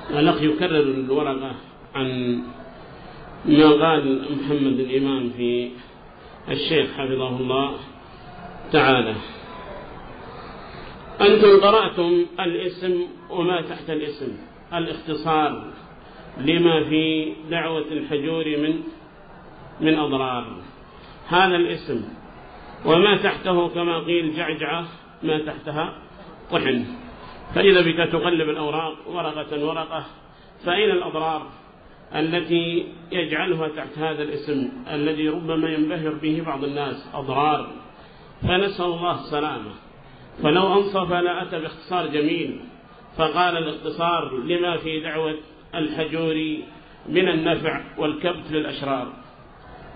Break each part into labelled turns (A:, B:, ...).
A: الأخ يكرر الورقة عن ما قال محمد الإمام في الشيخ حفظه الله تعالى. أنتم قرأتم الاسم وما تحت الاسم، الاختصار لما في دعوة الحجور من أضرار. هذا الاسم وما تحته كما قيل جعجعة ما تحتها طحن، فإذا بك تقلب الأوراق ورقة ورقة، فأين الأضرار التي يجعلها تحت هذا الاسم الذي ربما ينبهر به بعض الناس؟ أضرار، فنسأل الله السلامة. فلو أنصف لأتى باختصار جميل، فقال الاختصار لما في دعوة الحجور من النفع والكبت للأشرار.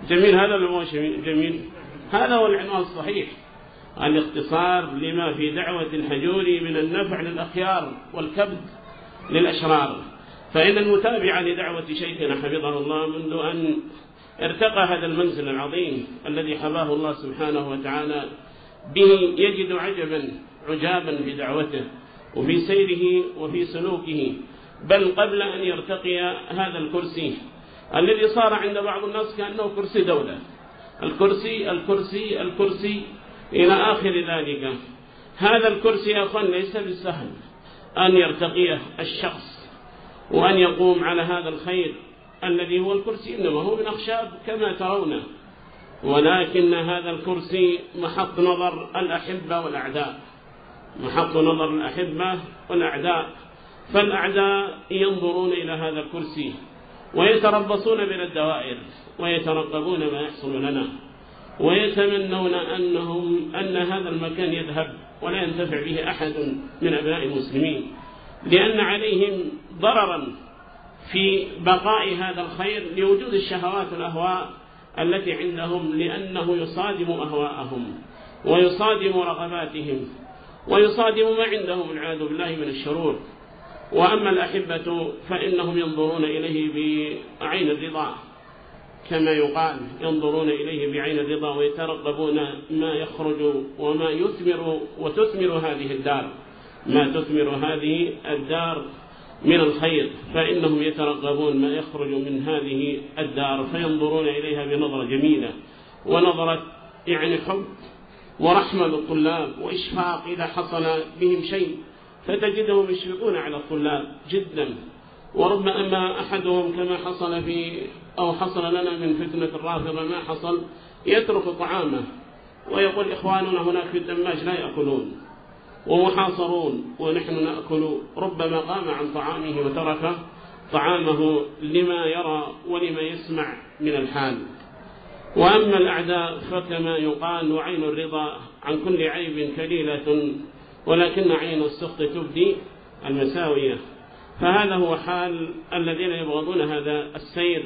A: جميل هذا ولا جميل؟ هذا هو العنوان الصحيح، الاختصار لما في دعوة الحجور من النفع للأخيار والكبت للأشرار. فإن المتابع لدعوة شيخنا حفظه الله منذ أن ارتقى هذا المنزل العظيم الذي حباه الله سبحانه وتعالى به يجد عجابا في دعوته وفي سيره وفي سلوكه، بل قبل أن يرتقي هذا الكرسي الذي صار عند بعض الناس كأنه كرسي دولة، الكرسي الكرسي الكرسي إلى آخر ذلك. هذا الكرسي يا أخوان ليس بالسهل أن يرتقيه الشخص وأن يقوم على هذا الخير الذي هو الكرسي، إنما هو من أخشاب كما ترون، ولكن هذا الكرسي محط نظر الأحبة والأعداء، محط نظر الأحبة والأعداء. فالأعداء ينظرون إلى هذا الكرسي ويتربصون بنا الدوائر ويترقبون ما يحصل لنا، ويتمنون أن هذا المكان يذهب ولا ينتفع به أحد من أبناء المسلمين، لأن عليهم ضررا في بقاء هذا الخير لوجود الشهوات والأهواء التي عندهم، لأنه يصادم أهواءهم ويصادم رغباتهم ويصادم ما عندهم والعياذ بالله من الشرور. وأما الأحبة فإنهم ينظرون إليه بعين الرضا، كما يقال ينظرون إليه بعين الرضا ويترقبون ما يخرج وما يثمر وتثمر هذه الدار، ما تثمر هذه الدار من الخير، فإنهم يترقبون ما يخرج من هذه الدار فينظرون إليها بنظرة جميلة ونظرة حب ورحمة للطلاب وإشفاق إذا حصل بهم شيء، فتجدهم يشفقون على الطلاب جدا. وربما أحدهم كما حصل لنا من فتنة الرافضة ما حصل، يترك طعامه ويقول إخواننا هناك في الدماج لا يأكلون ومحاصرون ونحن نأكل، ربما قام عن طعامه وترك طعامه لما يرى ولما يسمع من الحال. وأما الأعداء فكما يقال وعين الرضا عن كل عيب كليلة، ولكن عين السخط تبدي المساوية. فهذا هو حال الذين يبغضون هذا السير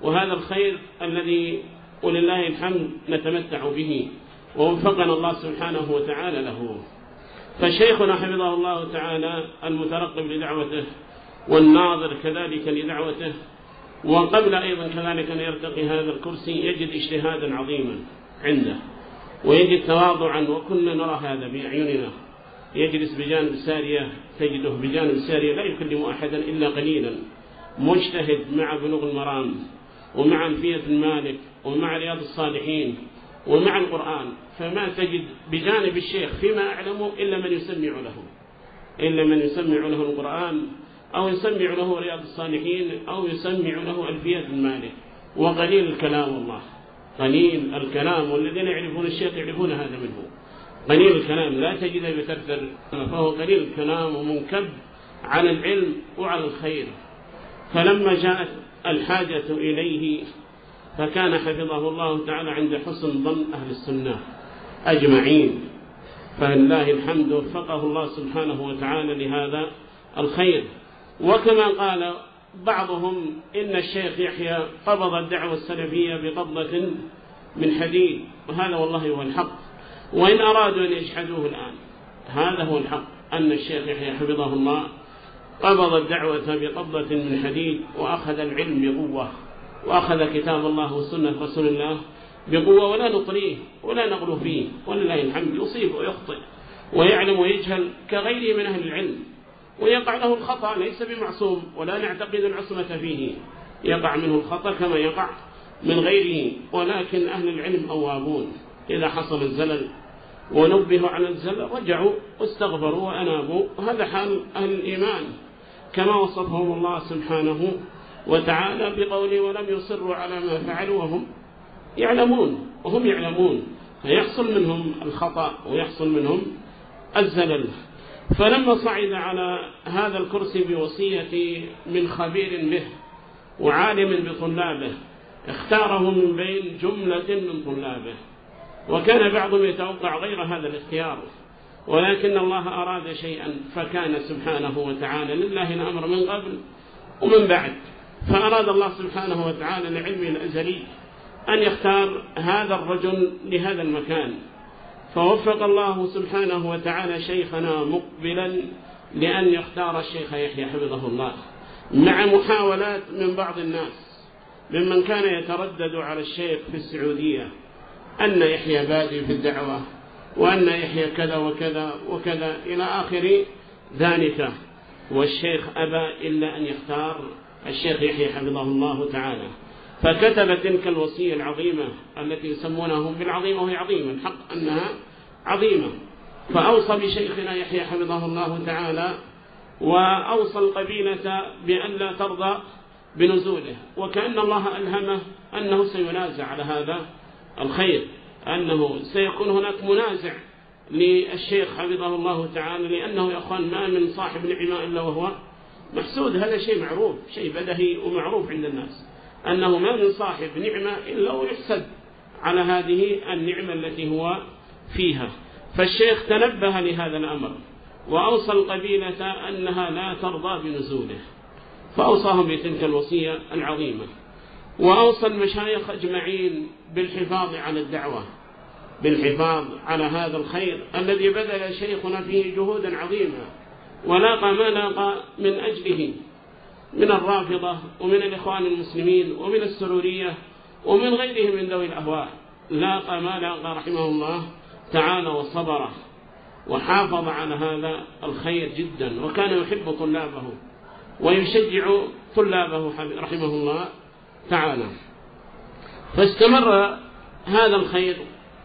A: وهذا الخير الذي ولله الحمد نتمتع به ووفقنا الله سبحانه وتعالى له. فشيخنا حفظه الله تعالى المترقب لدعوته والناظر كذلك لدعوته، وقبل أيضا كذلك أن يرتقي هذا الكرسي يجد اجتهادا عظيما عنده ويجد تواضعا، وكنا نرى هذا بأعيننا. يجلس بجانب سارية تجده بجانب سارية لا يكلم أحدا إلا قليلا، مجتهد مع بلوغ المرام ومع ألفية المالك ومع رياض الصالحين ومع القرآن، فما تجد بجانب الشيخ فيما أعلمه إلا من يسمع له القرآن أو يسمع له رياض الصالحين أو يسمع له ألفية المالك، وقليل الكلام والله قليل الكلام، والذين يعرفون الشيخ يعرفون هذا منه، قليل الكلام لا تجده يترتر، فهو قليل الكلام ومنكب على العلم وعلى الخير. فلما جاءت الحاجة إليه فكان حفظه الله تعالى عند حسن ظن أهل السنة أجمعين، فلله الحمد وفقه الله سبحانه وتعالى لهذا الخير. وكما قال بعضهم إن الشيخ يحيى قبض الدعوة السلفية بقبضة من حديد، وهذا والله هو الحق، وإن أرادوا أن يجحدوه الآن هذا هو الحق، أن الشيخ يحيى حفظه الله قبض الدعوة بقبضة من حديد وأخذ العلم بقوة وأخذ كتاب الله وسنة رسول الله بقوة، ولا نطريه ولا نغلو فيه، ولله الحمد يصيب ويخطئ ويعلم ويجهل كغيره من أهل العلم، ويقع له الخطأ، ليس بمعصوم ولا نعتقد العصمة فيه، يقع منه الخطأ كما يقع من غيره. ولكن أهل العلم أوابون، إذا حصل الزلل ونبهوا على الزلل رجعوا واستغفروا وأنابوا، وهذا حال أهل الإيمان كما وصفهم الله سبحانه وتعالى بقوله ولم يصروا على ما فعلوا وهم يعلمون فيحصل منهم الخطأ ويحصل منهم الزلل. فلما صعد على هذا الكرسي بوصية من خبير به وعالم بطلابه اختاره من بين جملة من طلابه، وكان بعضهم يتوقع غير هذا الاختيار، ولكن الله أراد شيئا فكان سبحانه وتعالى، لله الأمر من قبل ومن بعد، فأراد الله سبحانه وتعالى لعلمه الأزلي أن يختار هذا الرجل لهذا المكان، فوفق الله سبحانه وتعالى شيخنا مقبلا لأن يختار الشيخ يحيى حفظه الله، مع محاولات من بعض الناس ممن كان يتردد على الشيخ في السعودية أن يحيى بادئ في الدعوة، وأن يحيى كذا وكذا وكذا إلى آخر ذلك، والشيخ أبى إلا أن يختار الشيخ يحيى حفظه الله تعالى، فكتب تلك الوصية العظيمة التي يسمونها بالعظيمة، وهي عظيمة الحق أنها عظيمة، فأوصى بشيخنا يحيى حفظه الله تعالى، وأوصى القبيلة بأن لا ترضى بنزوله، وكأن الله ألهمه أنه سينازع على هذا الخير، أنه سيكون هناك منازع للشيخ حفظه الله تعالى، لأنه يا أخوان ما من صاحب نعمة إلا وهو محسود، هذا شيء معروف، شيء بدهي ومعروف عند الناس، أنه ما من صاحب نعمة إلا ويحسد على هذه النعمة التي هو فيها. فالشيخ تنبه لهذا الأمر وأوصى القبيلة أنها لا ترضى بنزوله، فأوصاهم بتلك الوصية العظيمة، وأوصى المشايخ أجمعين بالحفاظ على الدعوة، بالحفاظ على هذا الخير الذي بذل شيخنا فيه جهودا عظيمة، ولاقى ما لاقى من أجله من الرافضة ومن الإخوان المسلمين ومن السرورية ومن غيرهم من ذوي الأهواء، لاقى ما لاقى رحمه الله تعالى وصبره وحافظ على هذا الخير جدا، وكان يحب طلابه ويشجع طلابه رحمه الله تعالى. فاستمر هذا الخير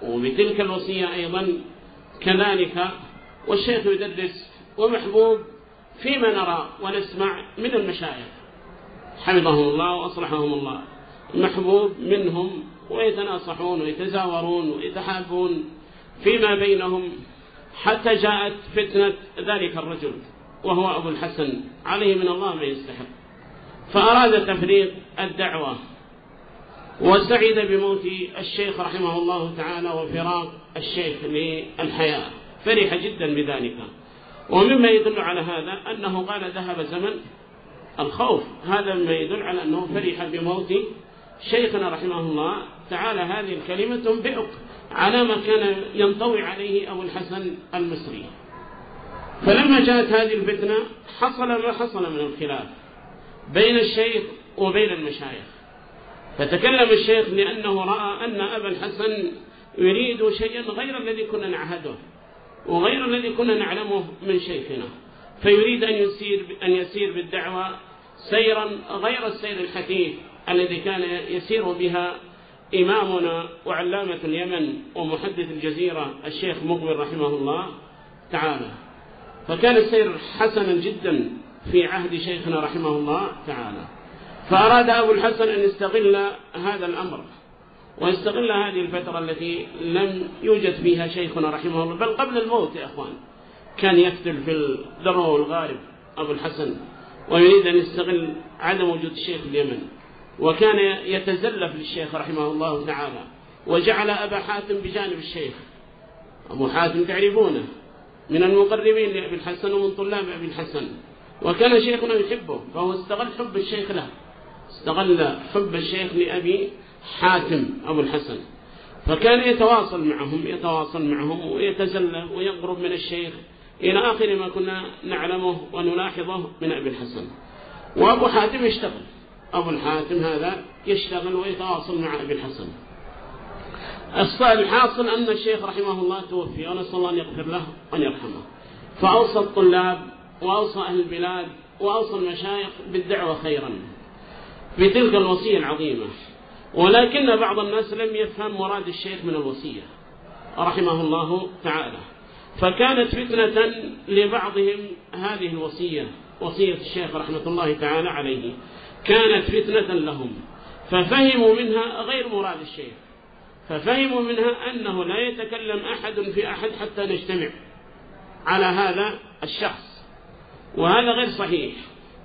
A: وبتلك الوصية أيضا كذلك، والشيخ يدرس ومحبوب فيما نرى ونسمع من المشايخ حفظهم الله وأصلحهم الله، محبوب منهم، ويتناصحون ويتزاورون ويتحابون فيما بينهم، حتى جاءت فتنة ذلك الرجل وهو أبو الحسن عليه من الله ما يستحق، فأراد تفريق الدعوة، وسعد بموت الشيخ رحمه الله تعالى وفراق الشيخ للحياة، فرح جدا بذلك. ومما يدل على هذا أنه قال ذهب زمن الخوف، هذا مما يدل على أنه فرح بموت شيخنا رحمه الله تعالى. هذه الكلمة تنبئك على ما كان ينطوي عليه أبو الحسن المصري. فلما جاءت هذه الفتنة حصل ما حصل من الخلاف بين الشيخ وبين المشايخ، فتكلم الشيخ لأنه رأى أن أبا الحسن يريد شيئا غير الذي كنا نعهده وغير الذي كنا نعلمه من شيخنا، فيريد أن يسير بالدعوة سيرا غير السير الحثيث الذي كان يسير بها إمامنا وعلامة اليمن ومحدث الجزيرة الشيخ مقبل رحمه الله تعالى. فكان السير حسنا جدا في عهد شيخنا رحمه الله تعالى، فأراد أبو الحسن أن يستغل هذا الأمر ويستغل هذه الفترة التي لم يوجد فيها شيخنا رحمه الله، بل قبل الموت يا أخوان كان يفتل في الذروة والغارب أبو الحسن، ويريد أن يستغل عدم وجود الشيخ اليمن، وكان يتزلف للشيخ رحمه الله تعالى، وجعل أبا حاتم بجانب الشيخ. أبو حاتم تعرفونه من المقربين لأبي الحسن ومن طلاب أبي الحسن، وكان شيخنا يحبه، فهو استغل حب الشيخ له، استغل حب الشيخ لأبي حاتم أبو الحسن، فكان يتواصل معهم ويتزلف ويقرب من الشيخ إلى آخر ما كنا نعلمه ونلاحظه من أبي الحسن. وأبو حاتم يشتغل، أبو الحاتم هذا يشتغل ويتواصل مع أبي الحسن. الحاصل أن الشيخ رحمه الله توفي، ونسأل الله أن يغفر له وأن يرحمه، فأوصى الطلاب وأوصى أهل البلاد وأوصى المشايخ بالدعوة خيرا في تلك الوصية العظيمة، ولكن بعض الناس لم يفهم مراد الشيخ من الوصية رحمه الله تعالى، فكانت فتنة لبعضهم هذه الوصية، وصية الشيخ رحمة الله تعالى عليه كانت فتنة لهم، ففهموا منها غير مراد الشيخ، ففهموا منها أنه لا يتكلم أحد في أحد حتى نجتمع على هذا الشخص، وهذا غير صحيح،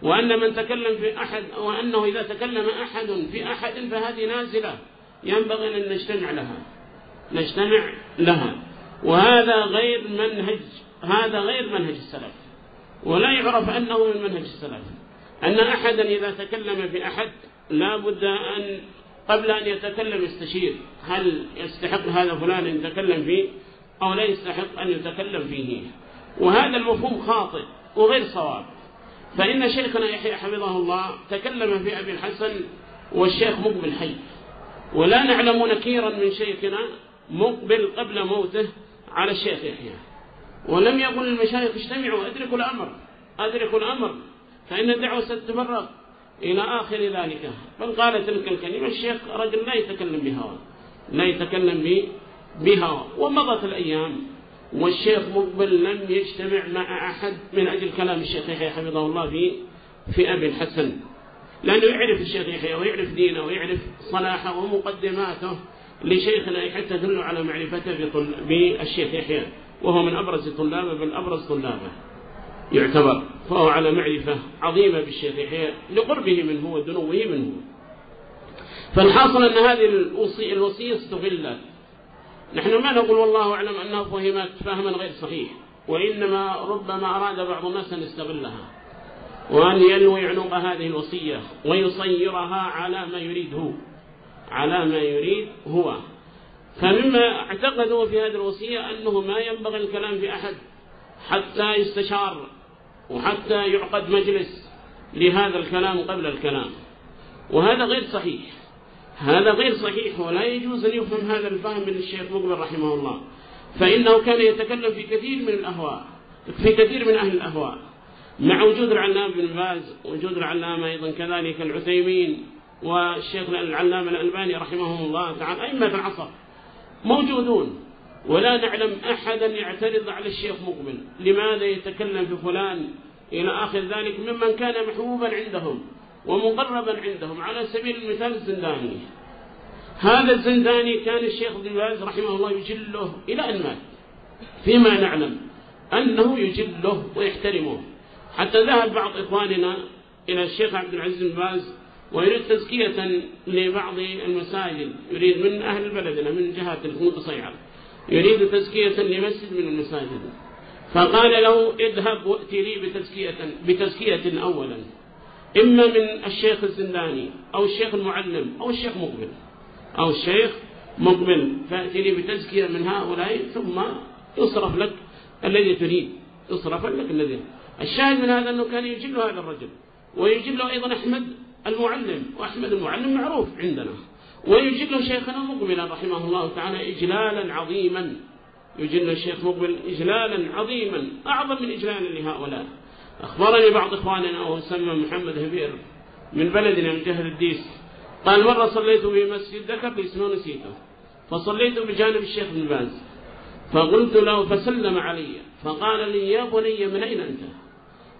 A: وأن من تكلم في أحد، وأنه إذا تكلم أحد في أحد فهذه نازلة ينبغي أن نجتمع لها، وهذا غير منهج، هذا غير منهج السلف، ولا يعرف أنه من منهج السلف، أن أحدا إذا تكلم في أحد لا بد أن قبل أن يتكلم يستشير هل يستحق هذا فلان أن يتكلم فيه أو لا يستحق أن يتكلم فيه، وهذا المفهوم خاطئ وغير صواب. فإن شيخنا يحيى حفظه الله تكلم في أبي الحسن والشيخ مقبل حي، ولا نعلم نكيرا من شيخنا مقبل قبل موته على الشيخ يحيى، ولم يقل المشايخ اجتمعوا أدركوا الأمر فإن الدعوة ستتفرغ إلى آخر ذلك، بل قال تلك الكلمة الشيخ رجل لا يتكلم بهوى. ومضت الأيام والشيخ مقبل لم يجتمع مع أحد من أجل كلام الشيخ يحيى حفظه الله في أبي الحسن، لأنه يعرف الشيخ يحيى ويعرف دينه ويعرف صلاحه ومقدماته لشيخنا حتى تدل على معرفته بالشيخ يحيى، وهو من أبرز طلابه بل أبرز طلابه يعتبر، فهو على معرفة عظيمة بالشيخ يحيى لقربه منه ودنوه منه. فالحاصل أن هذه الوصية استغلت، نحن ما نقول والله أعلم أنها فهمت فهما غير صحيح، وإنما ربما أراد بعض الناس أن يستغلها وأن يلوي عنق هذه الوصية ويصيرها على ما يريد هو. فمما اعتقدوا في هذه الوصية أنه ما ينبغي الكلام في أحد حتى يستشار وحتى يعقد مجلس لهذا الكلام قبل الكلام، وهذا غير صحيح، هذا غير صحيح، ولا يجوز أن يفهم هذا الفهم من الشيخ مقبل رحمه الله، فإنه كان يتكلم في كثير من أهل الأهواء، مع وجود العلامة بن باز، وجود العلامة أيضا كذلك العثيمين والشيخ العلامة الألباني رحمهم الله تعالى، أئمة العصر موجودون، ولا نعلم أحدا يعترض على الشيخ مقبل لماذا يتكلم في فلان إلى آخر ذلك ممن كان محبوبا عندهم ومقربا عندهم. على سبيل المثال الزنداني، هذا الزنداني كان الشيخ ابن باز رحمه الله يجله إلى أن مات، فيما نعلم أنه يجله ويحترمه، حتى ذهب بعض إخواننا إلى الشيخ عبد العزيز بن باز ويريد تزكية لبعض المساجد، يريد من أهل بلدنا من جهة المتصيعة يريد تزكية لمسجد من المساجد، فقال له اذهب وأتي لي بتزكية أولا، إما من الشيخ الزنداني أو الشيخ المعلم أو الشيخ مقبل فأتي لي بتزكية من هؤلاء ثم يصرف لك الذي تريد، يصرف لك الذي. الشاهد من هذا أنه كان يجل هذا الرجل، ويجل أيضا أحمد المعلم، وأحمد المعلم معروف عندنا، ويجل شيخنا مقبلا رحمه الله تعالى إجلالا عظيما، يجل الشيخ مقبل إجلالا عظيما أعظم من إجلال لهؤلاء. أخبرني بعض إخواننا وهو سمى محمد هبير من بلدنا من جهل الديس، قال مرة صليت في مسجد ذكر لي اسمه نسيته، فصليت بجانب الشيخ بن باز، فقلت له فسلم علي فقال لي يا بني من أين أنت؟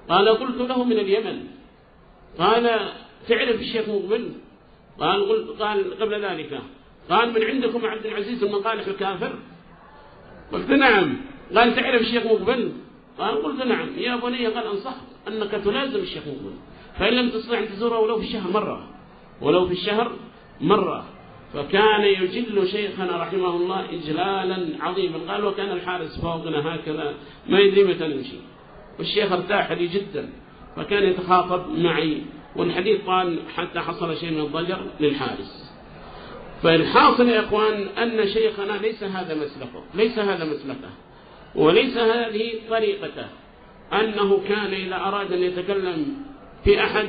A: قال قلت له من اليمن. قال تعرف الشيخ مقبل؟ قال قبل ذلك قال من عندكم عبد العزيز المقالح الكافر؟ قلت نعم. قال تعرف الشيخ مقبل؟ قال قلت نعم. يا بني قال أنصحك أنك تلازم الشيخ مقبل، فإن لم تستطع أن تزوره ولو في الشهر مرة. فكان يجل شيخنا رحمه الله إجلالا عظيما. قال وكان الحارس فوقنا هكذا ما يدري متى نمشي، والشيخ ارتاح لي جدا، فكان يتخاطب معي، والحديث قال حتى حصل شيء من الضجر للحارس. فالحاصل يا إخوان أن شيخنا ليس هذا مسلكه وليس هذه طريقته، أنه كان إذا أراد أن يتكلم في أحد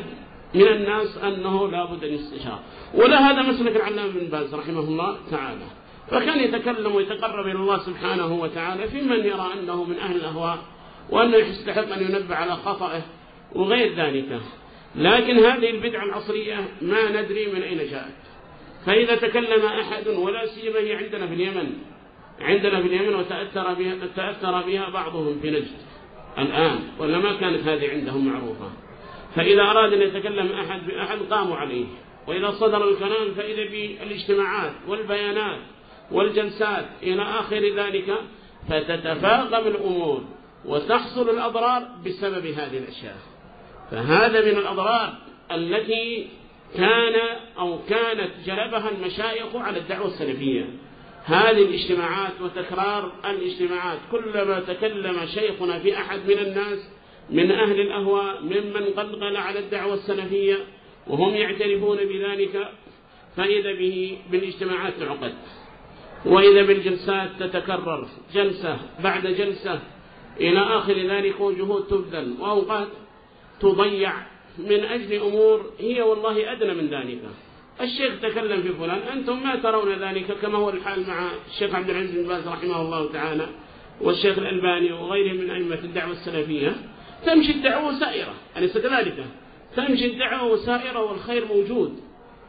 A: من الناس أنه لا بد أن يستشار، ولا هذا مسلك العلامة بن باز رحمه الله تعالى. فكان يتكلم ويتقرب إلى الله سبحانه وتعالى في من يرى أنه من أهل الأهواء وأنه يستحق أن ينبه على خطأه وغير ذلك. لكن هذه البدعة العصرية ما ندري من أين جاءت. فإذا تكلم أحد ولا سيما هي عندنا في اليمن وتأثر بها بعضهم في نجد الآن، ولا ما كانت هذه عندهم معروفة. فإذا أراد أن يتكلم أحد بأحد قاموا عليه، وإذا صدر الكلام فإذا بالاجتماعات والبيانات والجلسات إلى آخر ذلك، فتتفاقم الأمور وتحصل الأضرار بسبب هذه الأشياء. فهذا من الأضرار التي كانت جلبها المشايخ على الدعوة السلفية، هذه الاجتماعات وتكرار الاجتماعات. كلما تكلم شيخنا في أحد من الناس من أهل الأهواء ممن قلقل على الدعوة السلفية وهم يعترفون بذلك، فإذا به بالاجتماعات العقد، وإذا بالجلسات تتكرر جلسة بعد جلسة إلى آخر ذلك، وجهود تبذل وأوقات تضيع من أجل أمور هي والله أدنى من ذلك. الشيخ تكلم في فلان، أنتم ما ترون ذلك كما هو الحال مع الشيخ عبد العزيز بن باز رحمه الله تعالى والشيخ الألباني وغيرهم من أئمة الدعوة السلفية. تمشي الدعوة سائرة، أليس كذلك؟ تمشي الدعوة سائرة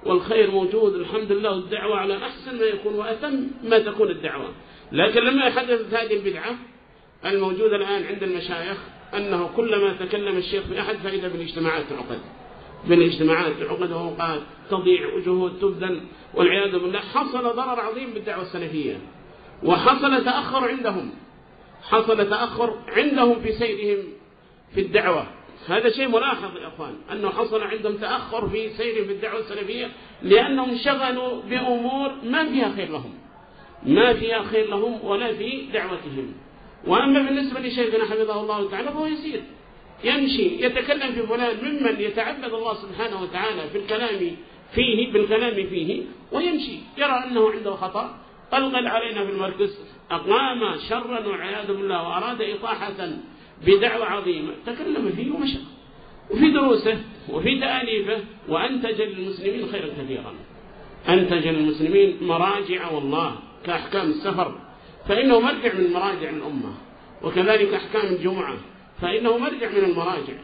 A: والخير موجود الحمد لله، الدعوة على أحسن ما يكون وأتم ما تكون الدعوة. لكن لما حدثت هذه البدعة الموجودة الآن عند المشايخ، أنه كلما تكلم الشيخ بأحد فإذا بالاجتماعات العقد وأوقات تضيع وجهود تبذل، والعياذ بالله حصل ضرر عظيم بالدعوة السلفية، وحصل تأخر عندهم في سيرهم في الدعوة. هذا شيء ملاحظ يا أخوان، أنه حصل عندهم تأخر في سيرهم في الدعوة السلفية، لأنهم شغلوا بأمور ما فيها خير لهم ولا في دعوتهم. وأما بالنسبة لشيخنا حفظه الله تعالى فهو يسير، يمشي يتكلم في فلان ممن يتعبد الله سبحانه وتعالى بالكلام فيه، ويمشي يرى أنه عنده خطأ، قلقل علينا في المركز، أقام شرا والعياذ بالله، وأراد إطاحة بدعوة عظيمة، تكلم فيه ومشى، وفي دروسه وفي تأليفه، وأنتج للمسلمين خيرا كثيرا. أنتج للمسلمين مراجع والله كأحكام السفر، فإنه مرجع من مراجع الأمة، وكذلك أحكام الجمعة فإنه مرجع من المراجع،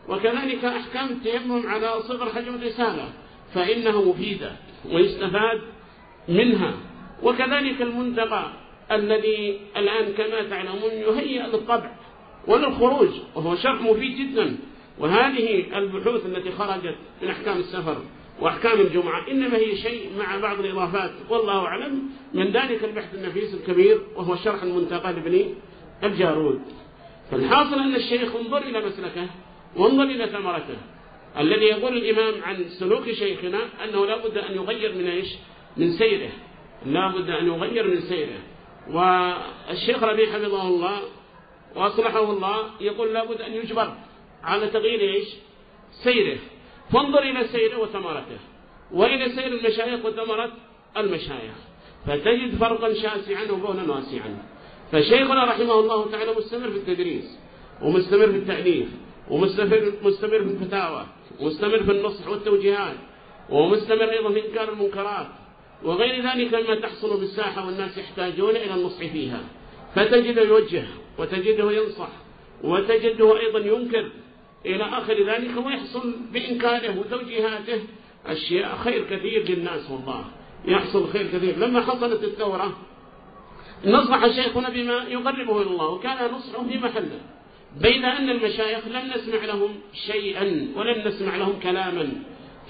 A: وكذلك أحكام التيمم على صغر حجم الرسالة فإنه مفيدة ويستفاد منها، وكذلك المنتقى الذي الآن كما تعلمون يهيئ للطبع وللخروج، وهو شرح مفيد جدا. وهذه البحوث التي خرجت من أحكام السفر وأحكام الجمعة إنما هي شيء مع بعض الإضافات والله أعلم، من ذلك البحث النفيس الكبير وهو شرح المنتقى لابن الجارود. فالحاصل أن الشيخ انظر إلى مسلكه وانظر إلى ثمرته، الذي يقول الإمام عن سلوك شيخنا أنه لا بد أن يغير من سيره، لا بد أن يغير من سيره. والشيخ ربيع حفظه الله وأصلحه الله يقول لا بد أن يجبر على تغيير سيره. فانظر إلى سيره وثمرته، وإلى سير المشايخ وثمرة المشايخ، فتجد فرقا شاسعا وبونا واسعا. فشيخنا رحمه الله تعالى مستمر في التدريس، ومستمر في التأليف، ومستمر في الفتاوى، ومستمر في النصح والتوجيهات، ومستمر أيضا في إنكار المنكرات وغير ذلك مما تحصل بالساحة والناس يحتاجون إلى النصح فيها. فتجده يوجه، وتجده ينصح، وتجده أيضا ينكر إلى آخر ذلك، ويحصل بإنكاره وتوجيهاته أشياء خير كثير للناس والله، يحصل خير كثير. لما حصلت الثورة نصح شيخنا بما يقربه إلى الله، وكان نصحه في محله، بين أن المشايخ لم نسمع لهم شيئا ولم نسمع لهم كلاما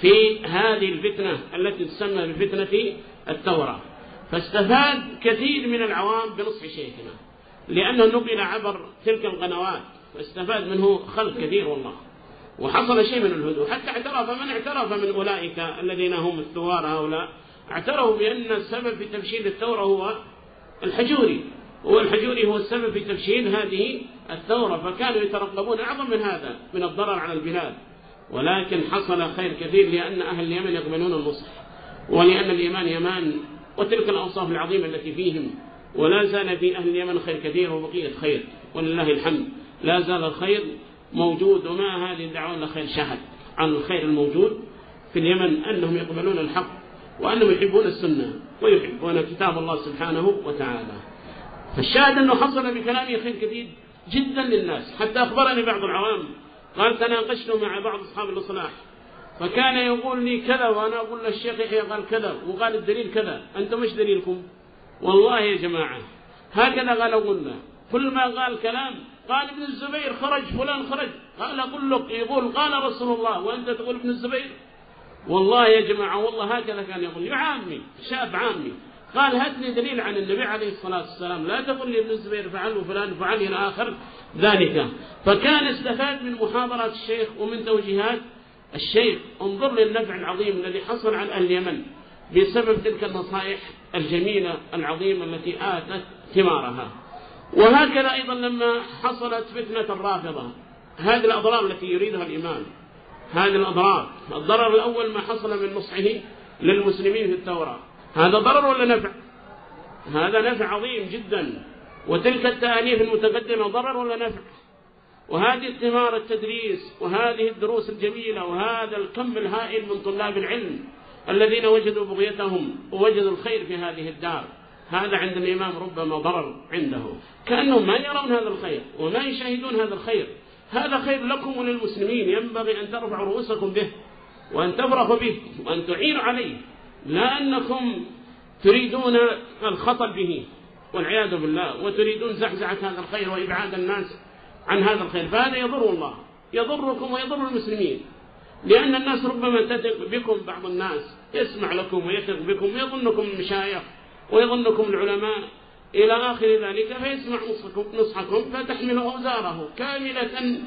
A: في هذه الفتنة التي تسمى بفتنة الثورة. فاستفاد كثير من العوام بنصح شيخنا، لأنه نقل عبر تلك القنوات، واستفاد منه خلق كثير والله، وحصل شيء من الهدوء. حتى اعترف من اعترف من أولئك الذين هم الثوار هؤلاء، اعترفوا بأن السبب في تفشيل الثورة هو الحجوري، هو السبب في تفشيل هذه الثورة، فكانوا يترقبون أعظم من هذا من الضرر على البلاد. ولكن حصل خير كثير، لأن أهل اليمن يقبلون النصح، ولأن اليمان يمان، وتلك الأوصاف العظيمة التي فيهم. ولا زال في أهل اليمن خير كثير وبقية خير ولله الحمد، لا زال الخير موجود. وما هذه الدعوة إلا خير شهد عن الخير الموجود في اليمن، أنهم يقبلون الحق، وأنهم يحبون السنة ويحبون كتاب الله سبحانه وتعالى. فالشاهد أنه حصل بكلامه خير كثير جدا للناس. حتى أخبرني بعض العوام قال تناقشت مع بعض أصحاب الإصلاح فكان يقول لي كذا وأنا أقول للشيخ يحيى قال كذا وقال الدليل كذا، أنتم مش دليلكم؟ والله يا جماعة هكذا قال قلنا، كل ما قال كلام قال ابن الزبير خرج فلان خرج، قال أقول لك يقول قال رسول الله وأنت تقول ابن الزبير. والله يا جماعة والله هكذا كان يقول عامي شاب عامي، قال هات لي دليل عن النبي عليه الصلاة والسلام، لا تقول لي ابن الزبير فعل وفلان فعل إلى آخر ذلك. فكان استفاد من محاضرات الشيخ ومن توجيهات الشيخ. انظر للنفع العظيم الذي حصل عن أهل اليمن بسبب تلك النصائح الجميلة العظيمة التي آتت ثمارها. وهكذا أيضا لما حصلت فتنة الرافضة، هذه الأضرار التي يريدها الإمام، هذه الأضرار، الضرر الأول ما حصل من نصحه للمسلمين في التوراة، هذا ضرر ولا نفع؟ هذا نفع عظيم جدا. وتلك التأليف المتقدمة ضرر ولا نفع؟ وهذه الثمار التدريس وهذه الدروس الجميلة وهذا الكم الهائل من طلاب العلم الذين وجدوا بغيتهم ووجدوا الخير في هذه الدار، هذا عند الإمام ربما ضرر عنده، كأنهم ما يرون هذا الخير وما يشاهدون هذا الخير. هذا خير لكم وللمسلمين، ينبغي أن ترفعوا رؤوسكم به وأن تفرحوا به وأن تعينوا عليه، لا أنكم تريدون الخطل به والعياذ بالله وتريدون زعزعة هذا الخير وإبعاد الناس عن هذا الخير، فهذا يضر الله، يضركم ويضر المسلمين، لأن الناس ربما تثق بكم، بعض الناس يسمع لكم ويثق بكم ويظنكم المشايخ ويظنكم العلماء إلى آخر ذلك، فيسمع نصحكم فتحملوا أوزاره كاملة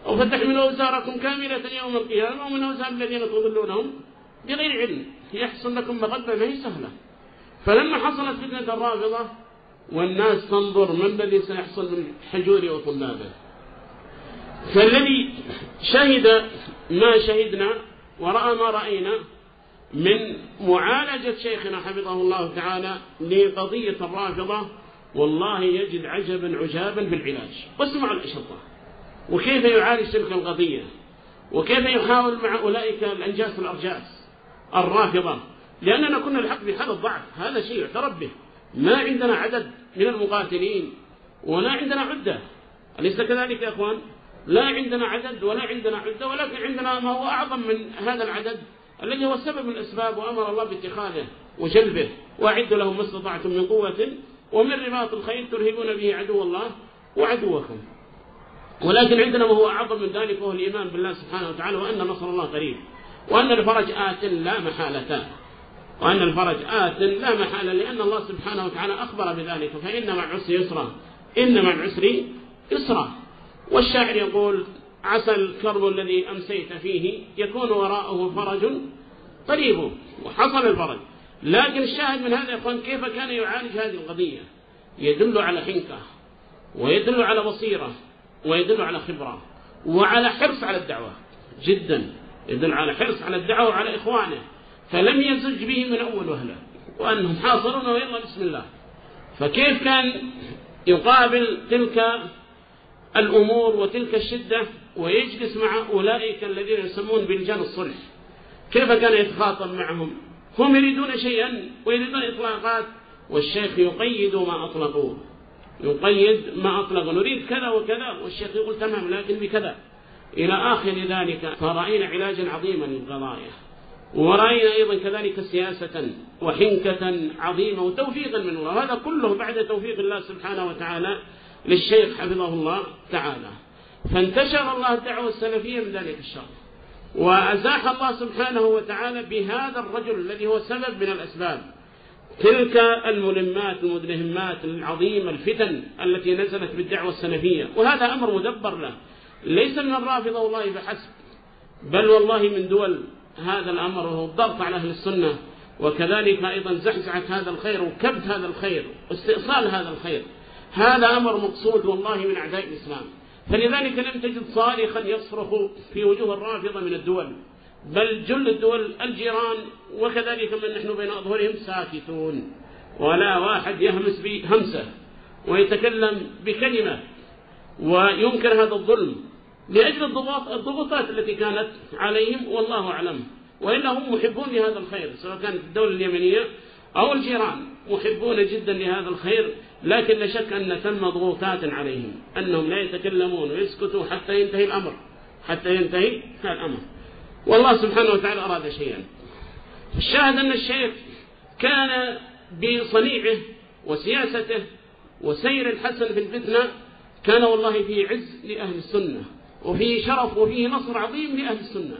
A: أو فتحملوا أوزاركم كاملة يوم القيامة ومن أوزار الذين تضلونهم بغير علم، يحصل لكم مغبة ما هي سهلة. فلما حصلت فتنة الرافضة والناس تنظر من الذي سيحصل من حجوري وطلابه، فالذي شهد ما شهدنا ورأى ما رأينا من معالجة شيخنا حفظه الله تعالى لقضية الرافضة، والله يجد عجبا عجابا بالعلاج. واسمعوا الأشرطة وكيف يعالج تلك القضية وكيف يحاول مع أولئك الأنجاس والأرجاس الرافضة، لأننا كنا الحق في حالة ضعف، هذا شيء يعترف به، ما عندنا عدد من المقاتلين ولا عندنا عدة، أليس كذلك يا أخوان؟ لا عندنا عدد ولا عندنا عدة، ولكن عندنا ما هو أعظم من هذا العدد الذي هو سبب من الأسباب وأمر الله باتخاذه وجلبه، وأعدوا لهم ما استطعتم من قوة ومن رباط الخيل ترهبون به عدو الله وعدوكم. ولكن عندنا ما هو أعظم من ذلك وهو الإيمان بالله سبحانه وتعالى، وأن نصر الله قريب، وأن الفرج آت لا محالة، وأن الفرج آت لا محالة، لأن الله سبحانه وتعالى أخبر بذلك، فإن مع العسر يسرا إن مع العسر يسرا. والشاعر يقول عسى الكرب الذي أمسيت فيه يكون وراءه فرج قريب، وحصل الفرج. لكن الشاهد من هذا يا أخوان كيف كان يعالج هذه القضية، يدل على حنكة ويدل على بصيرة ويدل على خبرة وعلى حرص على الدعوة، جدا يدل على حرص على الدعوة وعلى إخوانه، فلم يزج به من أول وهلة وأنهم حاصرون ويلا بسم الله. فكيف كان يقابل تلك الأمور وتلك الشدة ويجلس مع أولئك الذين يسمون بلجان الصلح، كيف كان يتخاطب معهم؟ هم يريدون شيئا ويريدون إطلاقات، والشيخ يقيد ما أطلقوه، يقيد ما أطلق، نريد كذا وكذا، والشيخ يقول تمام لكن بكذا إلى آخر ذلك. فرأينا علاجا عظيما للقضايا، ورأينا أيضا كذلك سياسة وحنكة عظيمة وتوفيقا من الله، وهذا كله بعد توفيق الله سبحانه وتعالى للشيخ حفظه الله تعالى. فانتشر الله الدعوة السلفية من ذلك الشر، وأزاح الله سبحانه وتعالى بهذا الرجل الذي هو سبب من الأسباب تلك الملمات المدلهمات العظيمة الفتن التي نزلت بالدعوة السلفية. وهذا أمر مدبر له، ليس من الرافضة والله فحسب، بل والله من دول هذا الأمر وهو الضغط على أهل السنة، وكذلك أيضا زحزحة هذا الخير وكبت هذا الخير واستئصال هذا الخير. هذا أمر مقصود والله من أعداء الإسلام. فلذلك لم تجد صارخا يصرخ في وجوه الرافضة من الدول، بل جل الدول الجيران وكذلك من نحن بين أظهرهم ساكتون، ولا واحد يهمس بهمسة ويتكلم بكلمة وينكر هذا الظلم لأجل الضغوطات التي كانت عليهم، والله أعلم. وإلا هم محبون لهذا الخير، سواء كانت الدولة اليمنية أو الجيران محبون جدا لهذا الخير لكن لا شك أن ثم ضغوطات عليهم أنهم لا يتكلمون ويسكتوا حتى ينتهي الأمر، حتى ينتهي الأمر. والله سبحانه وتعالى أراد شيئا. الشاهد أن الشيخ كان بصنيعه وسياسته وسير الحسن في الفتنة كان والله فيه عز لأهل السنة، وفيه شرف وفيه نصر عظيم لأهل السنة،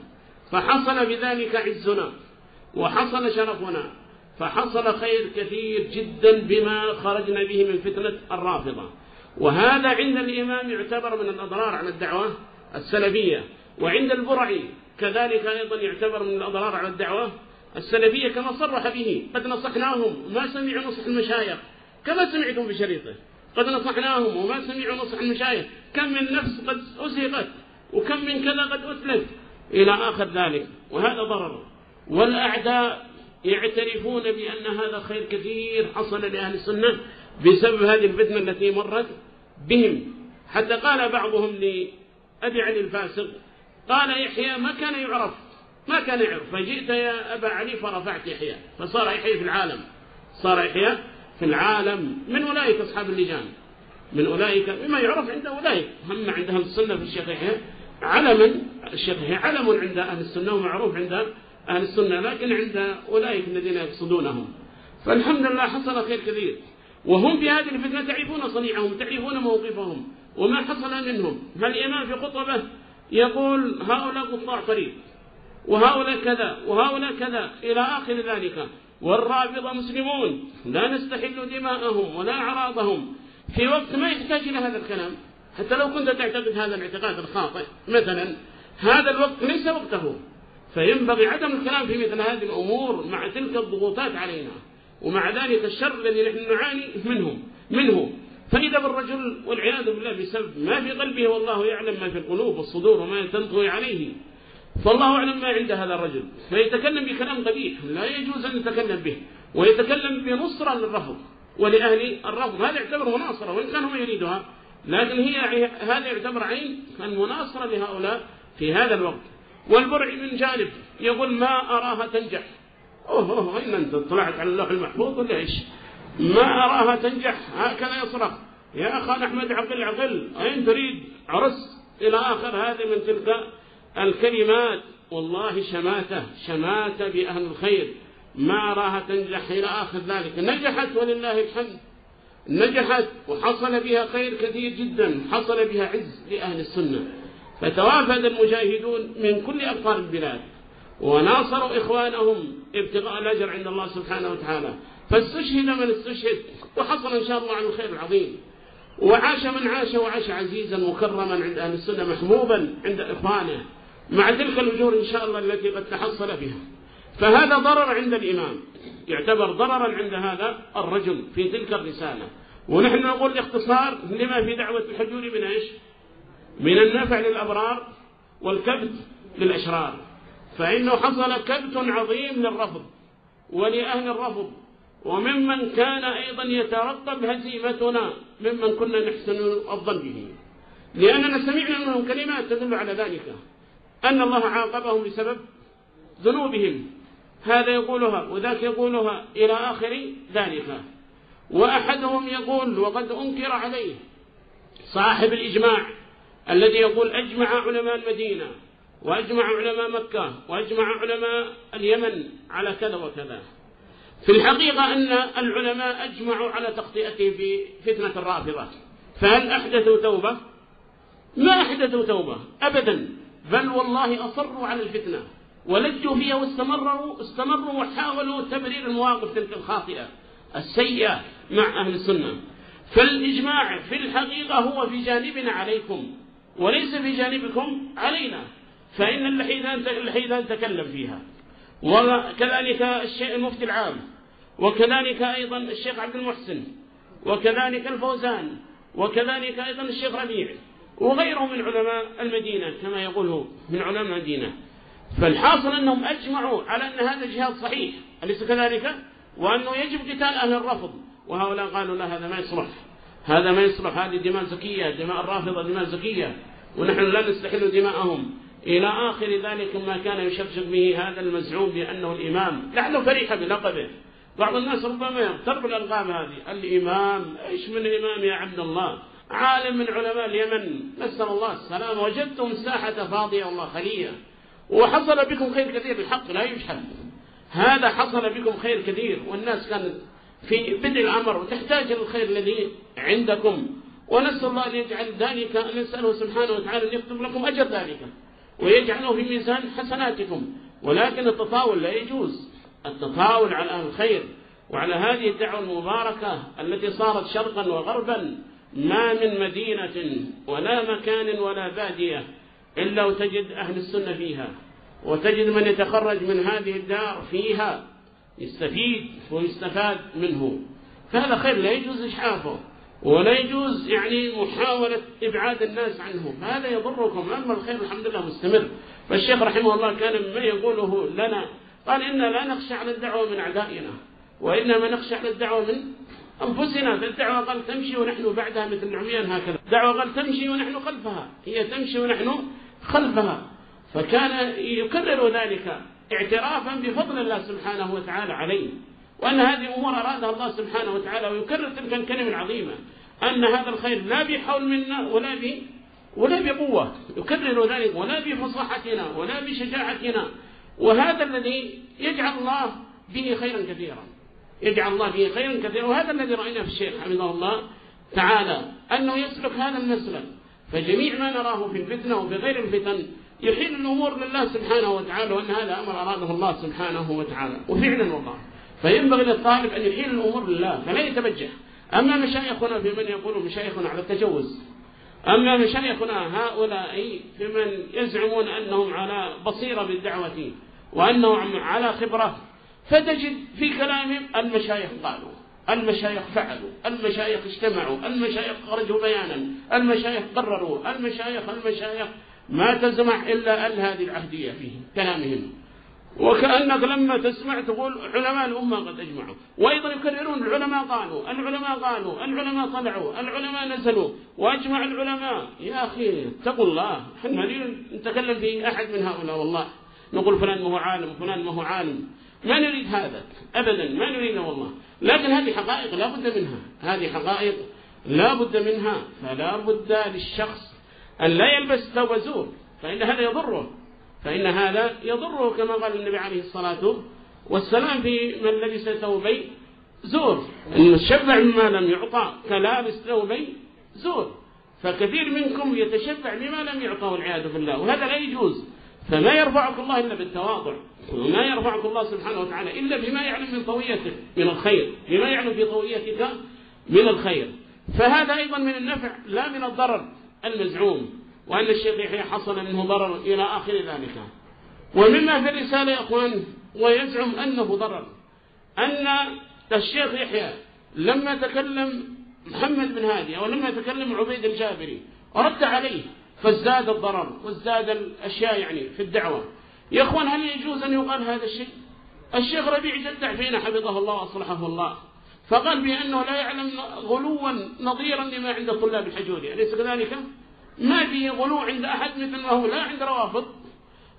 A: فحصل بذلك عزنا وحصل شرفنا، فحصل خير كثير جدا بما خرجنا به من فتنة الرافضة. وهذا عند الإمام يعتبر من الأضرار على الدعوة السلفية، وعند البرعي كذلك أيضا يعتبر من الأضرار على الدعوة السلفية، كما صرح به: قد نصحناهم ما سمعوا نصح المشايخ، كما سمعتم بشريطه، قد نصحناهم وما سمعوا نصح المشايخ، كم من نفس قد أزهقت وكم من كذا قد أتلف إلى آخر ذلك. وهذا ضرر، والأعداء يعترفون بأن هذا خير كثير حصل لأهل السنة بسبب هذه الفتنة التي مرت بهم. حتى قال بعضهم لأبي علي الفاسق، قال: يحيى ما كان يعرف، فجئت يا أبا علي فرفعت يحيى، فصار يحيى في العالم، صار يحيى في العالم من أولئك أصحاب اللجان، من أولئك بما يعرف عند أولئك. هم عند أهل السنة في الشيخ يحيى علما، الشيخ يحيى علم عند أهل السنة ومعروف عند أهل السنة، لكن عند أولئك الذين يقصدونهم. فالحمد لله حصل خير كثير، وهم بهذه الفتنة تعرفون صنيعهم، تعرفون موقفهم وما حصل منهم. فالإمام في خطبه يقول: هؤلاء قطاع طريق، وهؤلاء كذا وهؤلاء كذا إلى آخر ذلك، والرافضة مسلمون لا نستحل دماءهم ولا أعراضهم، في وقت ما يحتاج إلى هذا الكلام. حتى لو كنت تعتقد هذا الاعتقاد الخاطئ مثلا، هذا الوقت ليس وقته، فينبغي عدم الكلام في مثل هذه الأمور مع تلك الضغوطات علينا ومع ذلك الشر الذي نحن نعاني منه. فإذا بالرجل والعياذ بالله بسبب ما في قلبه، والله يعلم ما في القلوب والصدور وما تنطوي عليه، فالله أعلم ما عند هذا الرجل، فيتكلم بكلام قبيح لا يجوز أن يتكلم به، ويتكلم بنصرة للرفض ولأهل الرفض. هذا يعتبر مناصرة وإن كان هم يريدها، لكن هذا يعتبر عين المناصرة لهؤلاء في هذا الوقت. والبرعي من جانب يقول: ما أراها تنجح. إن أنت طلعت على اللوح المحفوظ ولا إيش؟ ما أراها تنجح، هكذا يصرخ: يا أخي أحمد عقل، أين تريد عرس إلى آخر هذه من تلك الكلمات. والله شماتة بأهل الخير، ما أراها تنجح إلى آخر ذلك. نجحت ولله الحمد، نجحت وحصل بها خير كثير جدا، حصل بها عز لأهل السنة. فتوافد المجاهدون من كل أقطار البلاد وناصروا إخوانهم ابتغاء الأجر عند الله سبحانه وتعالى، فاستشهد من استشهد، وحصل إن شاء الله عن الخير العظيم، وعاش من عاش، وعاش عزيزا مكرما عند أهل السنة، محبوبا عند إخوانه، مع تلك الأجور إن شاء الله التي قد تحصل بها. فهذا ضرر عند الإمام، يعتبر ضررا عند هذا الرجل في تلك الرسالة. ونحن نقول الاختصار لما في دعوة الحجور من إيش؟ من النفع للأبرار والكبت للأشرار. فإنه حصل كبت عظيم للرفض ولأهل الرفض، وممن كان أيضا يترقب هزيمتنا ممن كنا نحسن الظن به، لأننا سمعنا منهم كلمات تدل على ذلك، أن الله عاقبهم بسبب ذنوبهم، هذا يقولها وذاك يقولها إلى آخر ذلك. وأحدهم يقول، وقد أنكر عليه صاحب الإجماع الذي يقول: أجمع علماء المدينة وأجمع علماء مكة وأجمع علماء اليمن على كذا وكذا. في الحقيقة أن العلماء أجمعوا على تخطئته في فتنة الرافضة، فهل أحدثوا توبة؟ ما أحدثوا توبة أبدا، بل والله أصروا على الفتنة ولجوا فيها واستمروا وحاولوا تبرير المواقف تلك الخاطئة السيئة مع أهل السنة. فالإجماع في الحقيقة هو في جانبنا عليكم وليس في جانبكم علينا، فإن الحيدان تكلم فيها، وكذلك الشيخ المفتي العام، وكذلك أيضا الشيخ عبد المحسن، وكذلك الفوزان، وكذلك أيضا الشيخ ربيع، وغيره من علماء المدينة كما يقوله من علماء المدينة. فالحاصل أنهم أجمعوا على أن هذا الجهاد صحيح، أليس كذلك؟ وأنه يجب قتال أهل الرفض، وهؤلاء قالوا: لا، هذا ما يصلح، هذا ما يصلح، هذه دماء زكية، دماء الرافضة دماء زكية، ونحن لا نستحل دماءهم، إلى آخر ذلك ما كان يشفشف به هذا المزعوم بأنه الإمام، لعله فرح بلقبه، بعض الناس ربما يغتر بالألقاب هذه. الإمام، إيش من إمام يا عبد الله؟ عالم من علماء اليمن، نسأل الله السلام. وجدتم ساحة فاضية والله خلية، وحصل بكم خير كثير. الحق لا يجحد، هذا حصل بكم خير كثير، والناس كانت في بدء الأمر وتحتاج الخير الذي عندكم. ونسأل الله أن يجعل ذلك، نسأله سبحانه وتعالى أن يكتب لكم أجر ذلك ويجعله في ميزان حسناتكم. ولكن التطاول لا يجوز، التطاول على أهل الخير وعلى هذه الدعوة المباركة التي صارت شرقا وغربا. ما من مدينة ولا مكان ولا بادية إلا وتجد أهل السنة فيها، وتجد من يتخرج من هذه الدار فيها يستفيد ويستفاد منه. فهذا خير لا يجوز إشعافه، ولا يجوز يعني محاولة إبعاد الناس عنه، هذا يضركم. أما الخير الحمد لله مستمر. فالشيخ رحمه الله كان مما يقوله لنا قال: إنا لا نخشى على الدعوة من أعدائنا، وإنما نخشى على الدعوة من أنفسنا. فالدعوة قال تمشي ونحن بعدها مثل العميان هكذا، الدعوة قال تمشي ونحن خلفها، هي تمشي ونحن خلفها. فكان يكرر ذلك اعترافا بفضل الله سبحانه وتعالى عليه، وأن هذه أمور أرادها الله سبحانه وتعالى، ويكرر تلك الكلمة العظيمة أن هذا الخير لا بحول منا ولا بقوة، يكرر ذلك، ولا بفصاحتنا ولا بشجاعتنا. وهذا الذي يجعل الله به خيرا كثيرا، يجعل الله به خيرا كثيرا. وهذا الذي رأينا في الشيخ حفظه الله تعالى أنه يسلك هذا المسلك. فجميع ما نراه في الفتنة وفي غير الفتن يحيل الأمور لله سبحانه وتعالى، وأن هذا أمر أراده الله سبحانه وتعالى. وفعلا والله فينبغي للطالب أن يحيل الأمور لله فلا يتبجح. أما مشايخنا في من يقولون مشايخنا على التجوز، أما مشايخنا هؤلاء في من يزعمون أنهم على بصيرة بالدعوة وأنهم على خبرة، فتجد في كلامهم المشايخ قالوا، المشايخ فعلوا، المشايخ اجتمعوا، المشايخ خرجوا بيانا، المشايخ قرروا، المشايخ ما تسمع إلا هذه العهدية في كلامهم. وكأنك لما تسمع تقول علماء الأمة قد أجمعوا، وأيضا يكررون العلماء قالوا، العلماء قالوا، العلماء طلعوا، العلماء نزلوا، وأجمع العلماء. يا أخي اتقوا الله، احنا نتكلم في أحد من هؤلاء والله، نقول فلان ما هو عالم، فلان ما هو عالم، ما نريد هذا أبدا، ما نريده والله. لكن هذه حقائق لا بد منها، هذه حقائق لا بد منها. فلا بد للشخص أن لا يلبس ثوب زور، فإن هذا يضره، فإن هذا يضره كما قال النبي عليه الصلاة والسلام في من لبس ثوبي زور، إن الشبع مما لم يعطى كلابس ثوبي زور. فكثير منكم يتشبع بما لم يعطى والعياذ بالله، وهذا لا يجوز. فما يرفعك الله إلا بالتواضع، وما يرفعك الله سبحانه وتعالى إلا بما يعلم من طويتك من الخير، بما يعلم في طويتك من الخير. فهذا أيضا من النفع لا من الضرر المزعوم، وأن الشيخ يحيى حصل منه ضرر إلى آخر ذلك. ومما في الرسالة يا أخوان ويزعم أنه ضرر، أن الشيخ يحيى لما تكلم محمد بن هادي أو لما تكلم عبيد الجابري رد عليه فازداد الضرر وازداد الأشياء يعني في الدعوة. يا أخوان هل يجوز أن يقال هذا الشيء؟ الشيخ ربيع جدع فينا حفظه الله وأصلحه الله، فقال بأنه لا يعلم غلوا نظيرا لما عند طلاب الحجوري، أليس كذلك؟ ما في غلو عند أحد مثل ما هو، لا عند روافض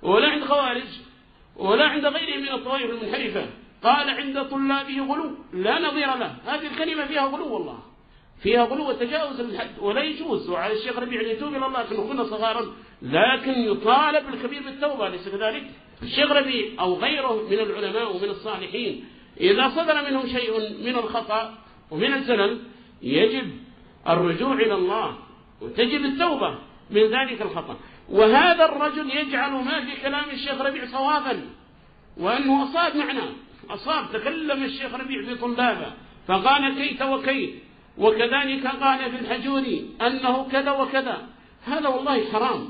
A: ولا عند خوارج ولا عند غيره من الطوائف المنحرفة. قال عند طلابه غلو لا نظير له. هذه الكلمة فيها غلو والله، فيها غلو وتجاوز الحد ولا يجوز. وعلى الشيخ ربيع أن يتوب إلى الله كما كنا صغارا، لكن يطالب الكبير بالتوبة، ليس كذلك؟ الشيخ ربيع أو غيره من العلماء ومن الصالحين إذا صدر منهم شيء من الخطأ ومن الزلل يجب الرجوع إلى الله وتجب التوبة من ذلك الخطأ. وهذا الرجل يجعل ما في كلام الشيخ ربيع صوابا، وأنه أصاب معنا، أصاب. تكلم الشيخ ربيع في طلابه فقال كيت وكيت، وكذلك قال في الحجوري أنه كذا وكذا. هذا والله حرام،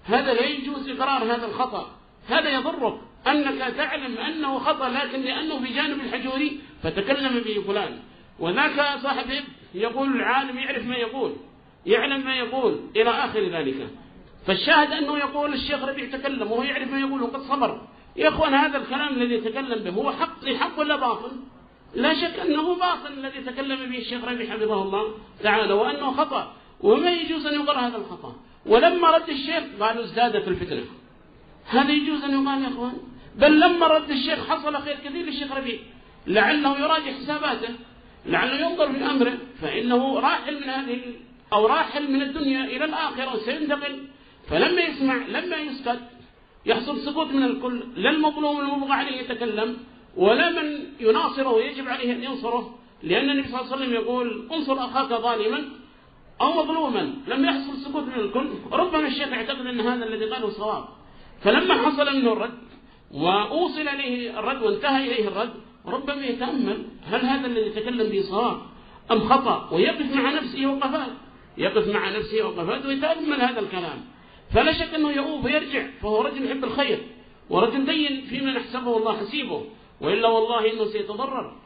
A: هذا لا يجوز إقرار هذا الخطأ، هذا يضرك أنك تعلم أنه خطأ، لكن لأنه بجانب الحجوري فتكلم به فلان. وذاك صاحب يقول العالم يعرف ما يقول، يعلم ما يقول إلى آخر ذلك. فالشاهد أنه يقول الشيخ ربيع تكلم وهو يعرف ما يقول وقد صبر. يا أخوان هذا الكلام الذي تكلم به هو حق ولا باطل؟ لا شك أنه باطل الذي تكلم به الشيخ ربيع حفظه الله تعالى، وأنه خطأ وما يجوز أن يقر هذا الخطأ. ولما رد الشيخ قالوا ازدادت الفتنة. هذا يجوز أن يقال يا أخوان؟ بل لما رد الشيخ حصل خير كثير للشيخ ربيع، لعله يراجع حساباته، لعله ينظر في أمره، فإنه راحل من هذه أو راحل من الدنيا إلى الآخرة وسينتقل. فلما يسمع لما يسكت يحصل سكوت من الكل، لا المظلوم المبغى عليه يتكلم ولا من يناصره يجب عليه أن ينصره، لأن النبي صلى الله عليه وسلم يقول انصر أخاك ظالما أو مظلوما. لم يحصل سكوت من الكل، ربما الشيخ يعتقد أن هذا الذي قاله صواب، فلما حصل منه الرد وأوصل إليه الرد وانتهى إليه الرد ربما يتأمل هل هذا الذي يتكلم به صواب أم خطأ، ويقف مع نفسه وقفات، يقف مع نفسه وقفات ويتأمل هذا الكلام. فلا شك أنه يؤوب ويرجع، فهو رجل يحب الخير ورجل دين فيما نحسبه الله حسيبه، وإلا والله إنه سيتضرر،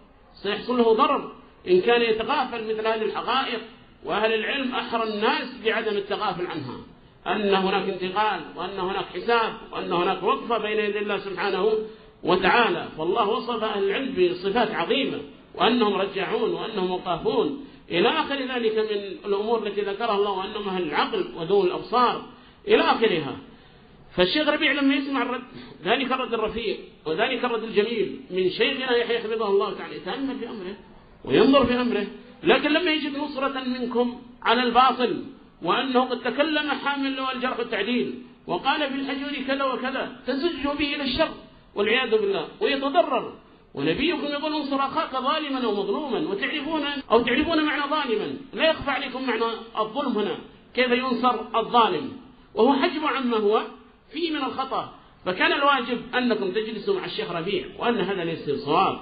A: سيحصل له ضرر إن كان يتغافل مثل هذه الحقائق. وأهل العلم أحرى الناس بعدم التغافل عنها، أن هناك انتقال وأن هناك حساب وأن هناك وقفة بين يدي الله سبحانه وتعالى. فالله وصف أهل العلم بصفات عظيمة، وأنهم رجعون وأنهم وقافون إلى آخر ذلك من الأمور التي ذكرها الله، وأنهم أهل العقل وذو الأبصار إلى آخرها. فالشيخ ربيع لما يسمع الرد، ذلك الرد الرفيع وذلك الرد الجميل من شيخنا يحيى حفظه الله تعالى، يتأمل في أمره وينظر في أمره. لكن لما يجد نصرة منكم على الباطل، وأنه قد تكلم حامل له الجرح والتعديل وقال في الحجور كذا وكذا، تزجه به إلى الشر والعياذ بالله ويتضرر. ونبيكم يقول انصر أخاك ظالما أو مظلوما، تعرفون معنى ظالما، لا يخفى عليكم معنى الظلم هنا، كيف ينصر الظالم وهو حجب عما هو فيه من الخطأ. فكان الواجب أنكم تجلسوا مع الشيخ ربيع، وأن هذا ليس صواب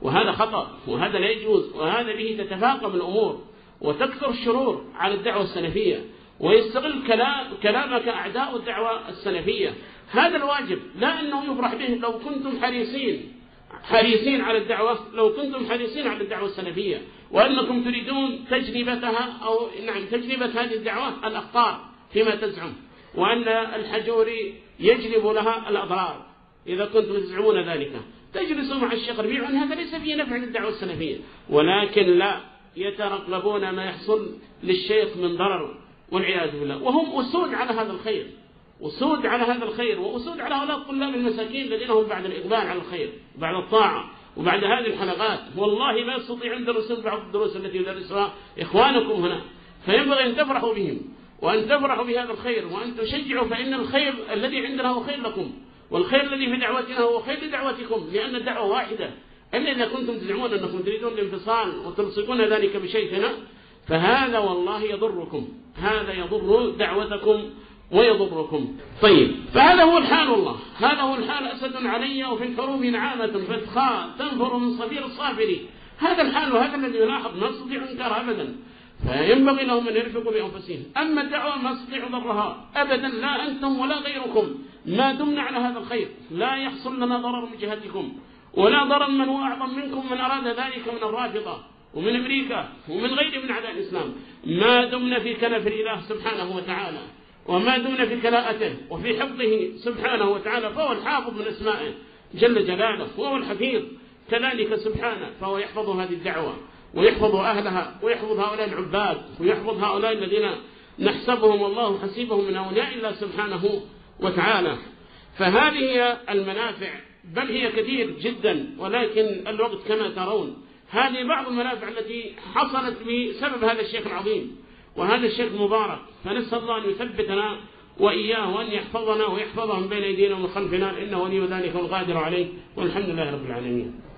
A: وهذا خطأ وهذا لا يجوز، وهذا به تتفاقم الأمور وتكثر الشرور على الدعوة السلفية، ويستغل كلامك أعداء الدعوة السلفية. هذا الواجب، لا أنه يفرح به لو كنتم حريصين على الدعوة، لو كنتم حريصين على الدعوة السلفية، وأنكم تريدون تجربتها أو تجربة هذه الدعوة الأخطار فيما تزعم، وأن الحجوري يجلب لها الأضرار. إذا كنتم تزعمون ذلك تجلسوا مع الشيخ ربيع، وأن هذا ليس فيه نفع للدعوة السلفية، ولكن لا يترقبون ما يحصل للشيخ من ضرر والعياذ بالله. وهم أسود على هذا الخير، أسود على هذا الخير، وأسود على هؤلاء الطلاب المساكين الذين هم بعد الإقبال على الخير وبعد الطاعة وبعد هذه الحلقات والله ما يستطيعون يدرسون بعض الدروس التي يدرسها إخوانكم هنا. فينبغي أن تفرحوا بهم وأن تفرحوا بهذا الخير وأن تشجعوا، فإن الخير الذي عندنا هو خير لكم، والخير الذي في دعوتنا هو خير لدعوتكم، لأن الدعوة واحدة. إلا إذا كنتم تزعمون أنكم تريدون الانفصال وتلصقون ذلك بشيخنا، فهذا والله يضركم، هذا يضر دعوتكم ويضركم. طيب، فهذا هو الحال والله، هذا هو الحال. أسد علي وفي الحروب نعامة فتخاء تنفر من صفير الصافر. هذا الحال وهذا الذي يلاحظ، ما نستطيع إنكار أبدا. فينبغي لهم أن يرفقوا بأنفسهم. أما الدعوة ما نستطيع ضرها أبدا، لا أنتم ولا غيركم، ما دمنا على هذا الخير لا يحصل لنا ضرر من جهتكم ولا ضرر من هو أعظم منكم من أراد ذلك من الرافضة ومن أمريكا ومن غير من أعداء الإسلام، ما دمنا في كنف الإله سبحانه وتعالى، وما دمنا في كلاءته وفي حفظه سبحانه وتعالى، فهو الحافظ من أسمائه جل جلاله، وهو الحفيظ كذلك سبحانه، فهو يحفظ هذه الدعوة ويحفظ أهلها ويحفظ هؤلاء العباد ويحفظ هؤلاء الذين نحسبهم الله حسيبهم من أولياء الله سبحانه وتعالى. فهذه هي المنافع، بل هي كثير جدا، ولكن الوقت كما ترون هذه بعض المنافع التي حصلت بسبب هذا الشيخ العظيم وهذا الشيخ المبارك. فنسأل الله أن يثبتنا وإياه وأن يحفظنا ويحفظهم بين أيدينا ومن خلفنا، إنه ولي ذلك والقادر عليه، والحمد لله رب العالمين.